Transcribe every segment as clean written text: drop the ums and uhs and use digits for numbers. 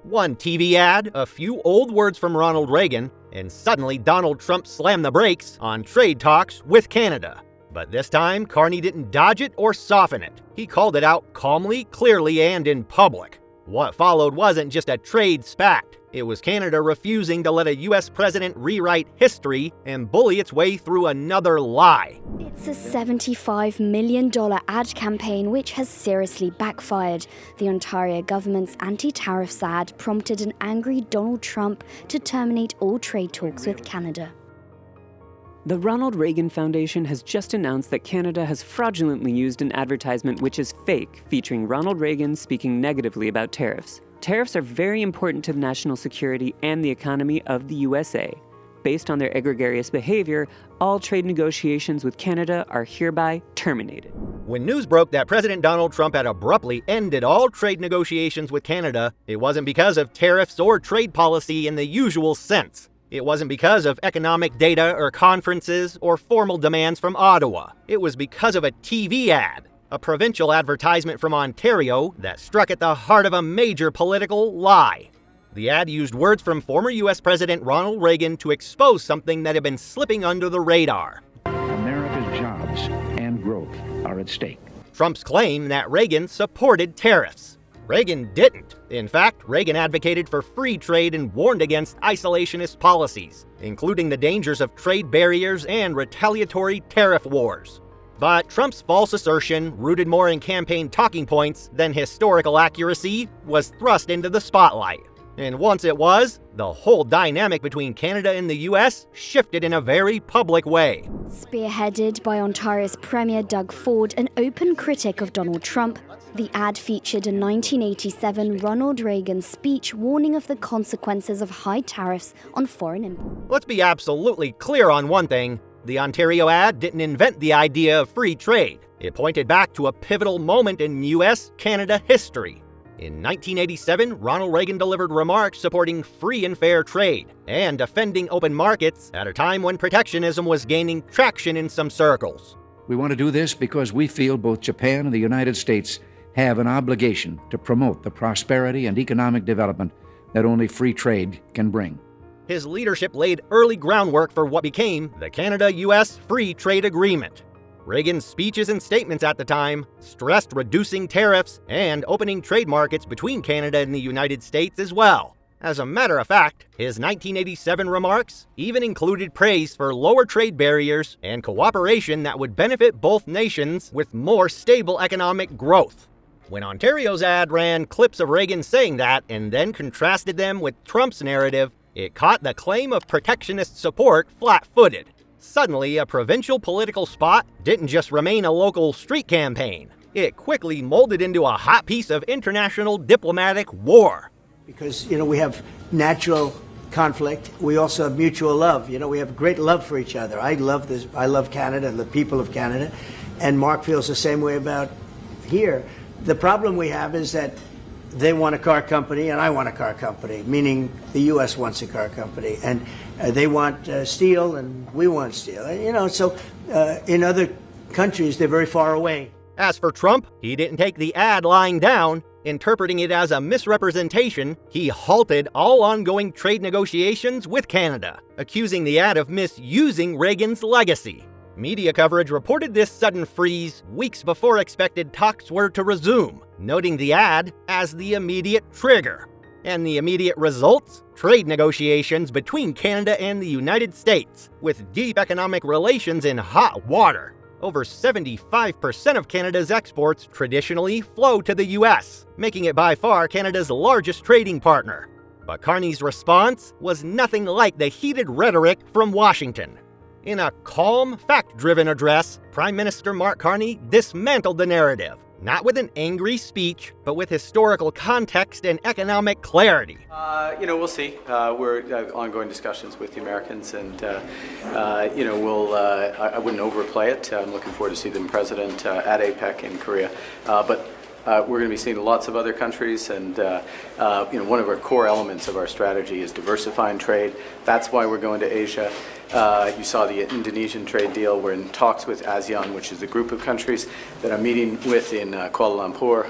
One TV ad, a few old words from Ronald Reagan, and suddenly Donald Trump slammed the brakes on trade talks with Canada. But this time, Carney didn't dodge it or soften it. He called it out calmly, clearly, and in public. What followed wasn't just a trade spat. It was Canada refusing to let a U.S. president rewrite history and bully its way through another lie. It's a $75 million ad campaign which has seriously backfired. The Ontario government's anti-tariffs ad prompted an angry Donald Trump to terminate all trade talks with Canada. The Ronald Reagan Foundation has just announced that Canada has fraudulently used an advertisement which is fake, featuring Ronald Reagan speaking negatively about tariffs. Tariffs are very important to the national security and the economy of the USA. Based on their egregious behavior, all trade negotiations with Canada are hereby terminated. When news broke that President Donald Trump had abruptly ended all trade negotiations with Canada, it wasn't because of tariffs or trade policy in the usual sense. It wasn't because of economic data or conferences or formal demands from Ottawa. It was because of a TV ad, a provincial advertisement from Ontario that struck at the heart of a major political lie. The ad used words from former U.S. President Ronald Reagan to expose something that had been slipping under the radar. America's jobs and growth are at stake. Trump's claim that Reagan supported tariffs. Reagan didn't. In fact, Reagan advocated for free trade and warned against isolationist policies, including the dangers of trade barriers and retaliatory tariff wars. But Trump's false assertion, rooted more in campaign talking points than historical accuracy, was thrust into the spotlight. And once it was, the whole dynamic between Canada and the U.S. shifted in a very public way. Spearheaded by Ontario's Premier Doug Ford, an open critic of Donald Trump, the ad featured a 1987 Ronald Reagan speech warning of the consequences of high tariffs on foreign imports. Let's be absolutely clear on one thing. The Ontario ad didn't invent the idea of free trade. It pointed back to a pivotal moment in U.S.-Canada history. In 1987, Ronald Reagan delivered remarks supporting free and fair trade and defending open markets at a time when protectionism was gaining traction in some circles. We want to do this because we feel both Japan and the United States have an obligation to promote the prosperity and economic development that only free trade can bring. His leadership laid early groundwork for what became the Canada-U.S. Free Trade Agreement. Reagan's speeches and statements at the time stressed reducing tariffs and opening trade markets between Canada and the United States as well. As a matter of fact, his 1987 remarks even included praise for lower trade barriers and cooperation that would benefit both nations with more stable economic growth. When Ontario's ad ran clips of Reagan saying that and then contrasted them with Trump's narrative, it caught the claim of protectionist support flat-footed. Suddenly, a provincial political spot didn't just remain a local street campaign. It quickly molded into a hot piece of international diplomatic war. Because, we have natural conflict. We also have mutual love. We have great love for each other. I love this. I love Canada and the people of Canada. And Mark feels the same way about here. The problem we have is that they want a car company and I want a car company, meaning the U.S. wants a car company. And they want steel and we want steel. So in other countries, they're very far away. As for Trump, he didn't take the ad lying down. Interpreting it as a misrepresentation, he halted all ongoing trade negotiations with Canada, accusing the ad of misusing Reagan's legacy. Media coverage reported this sudden freeze weeks before expected talks were to resume, noting the ad as the immediate trigger. And the immediate results? Trade negotiations between Canada and the United States, with deep economic relations in hot water. Over 75% of Canada's exports traditionally flow to the U.S., making it by far Canada's largest trading partner. But Carney's response was nothing like the heated rhetoric from Washington. In a calm, fact-driven address, Prime Minister Mark Carney dismantled the narrative, not with an angry speech, but with historical context and economic clarity. We'll see. We're ongoing discussions with the Americans, and I wouldn't overplay it. I'm looking forward to see the president at APEC in Korea. But we're going to be seeing lots of other countries, and one of our core elements of our strategy is diversifying trade. That's why we're going to Asia. You saw the Indonesian trade deal. We're in talks with ASEAN, which is the group of countries that I'm meeting with in Kuala Lumpur,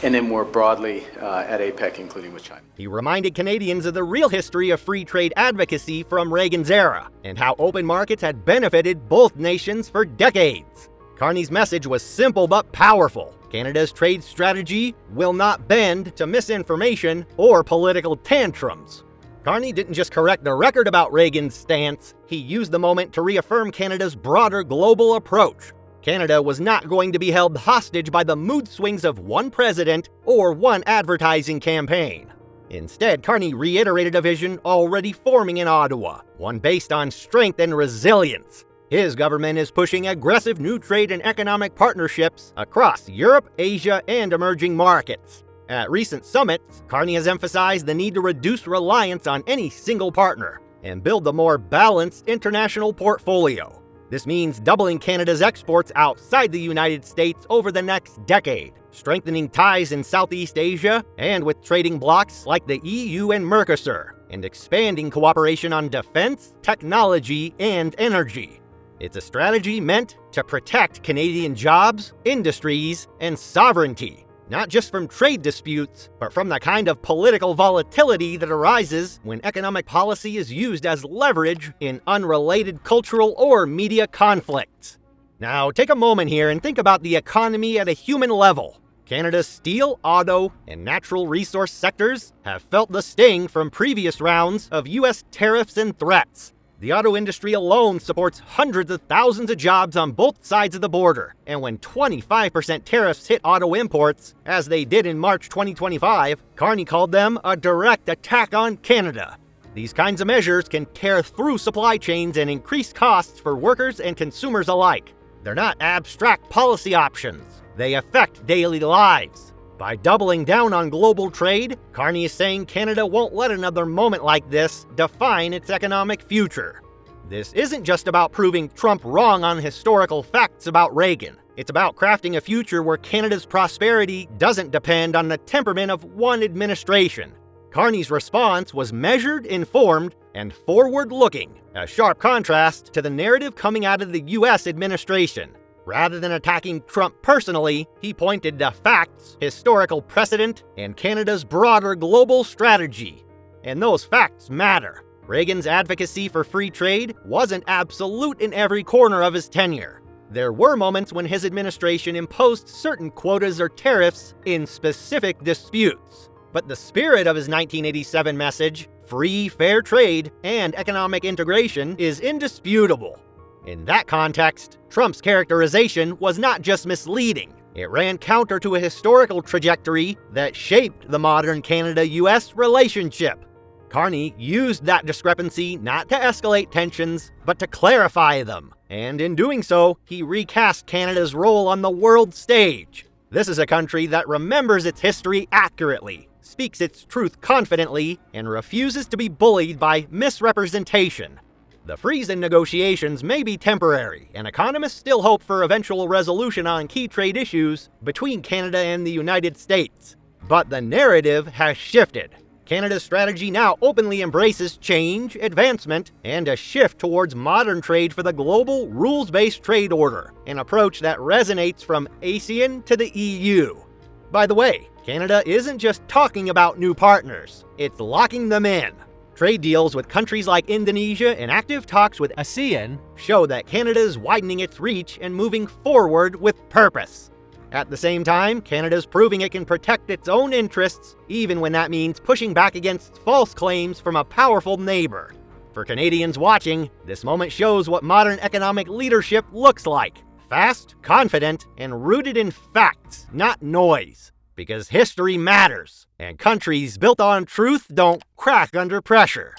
and then more broadly at APEC, including with China. He reminded Canadians of the real history of free trade advocacy from Reagan's era, and how open markets had benefited both nations for decades. Carney's message was simple but powerful. Canada's trade strategy will not bend to misinformation or political tantrums. Carney didn't just correct the record about Reagan's stance, he used the moment to reaffirm Canada's broader global approach. Canada was not going to be held hostage by the mood swings of one president or one advertising campaign. Instead, Carney reiterated a vision already forming in Ottawa, one based on strength and resilience. His government is pushing aggressive new trade and economic partnerships across Europe, Asia, and emerging markets. At recent summits, Carney has emphasized the need to reduce reliance on any single partner and build a more balanced international portfolio. This means doubling Canada's exports outside the United States over the next decade, strengthening ties in Southeast Asia and with trading blocs like the EU and Mercosur, and expanding cooperation on defense, technology, and energy. It's a strategy meant to protect Canadian jobs, industries, and sovereignty, not just from trade disputes, but from the kind of political volatility that arises when economic policy is used as leverage in unrelated cultural or media conflicts. Now, take a moment here and think about the economy at a human level. Canada's steel, auto, and natural resource sectors have felt the sting from previous rounds of U.S. tariffs and threats. The auto industry alone supports hundreds of thousands of jobs on both sides of the border, and when 25% tariffs hit auto imports, as they did in March 2025, Carney called them a direct attack on Canada. These kinds of measures can tear through supply chains and increase costs for workers and consumers alike. They're not abstract policy options. They affect daily lives. By doubling down on global trade, Carney is saying Canada won't let another moment like this define its economic future. This isn't just about proving Trump wrong on historical facts about Reagan. It's about crafting a future where Canada's prosperity doesn't depend on the temperament of one administration. Carney's response was measured, informed, and forward-looking, a sharp contrast to the narrative coming out of the U.S. administration. Rather than attacking Trump personally, he pointed to facts, historical precedent, and Canada's broader global strategy. And those facts matter. Reagan's advocacy for free trade wasn't absolute in every corner of his tenure. There were moments when his administration imposed certain quotas or tariffs in specific disputes. But the spirit of his 1987 message, free, fair trade, and economic integration, is indisputable. In that context, Trump's characterization was not just misleading. It ran counter to a historical trajectory that shaped the modern Canada-US relationship. Carney used that discrepancy not to escalate tensions, but to clarify them. And in doing so, he recast Canada's role on the world stage. This is a country that remembers its history accurately, speaks its truth confidently, and refuses to be bullied by misrepresentation. The freeze in negotiations may be temporary, and economists still hope for eventual resolution on key trade issues between Canada and the United States. But the narrative has shifted. Canada's strategy now openly embraces change, advancement, and a shift towards modern trade for the global rules-based trade order, an approach that resonates from ASEAN to the EU. By the way, Canada isn't just talking about new partners, it's locking them in. Trade deals with countries like Indonesia and active talks with ASEAN show that Canada is widening its reach and moving forward with purpose. At the same time, Canada's proving it can protect its own interests, even when that means pushing back against false claims from a powerful neighbor. For Canadians watching, this moment shows what modern economic leadership looks like. Fast, confident, and rooted in facts, not noise. Because history matters, and countries built on truth don't crack under pressure.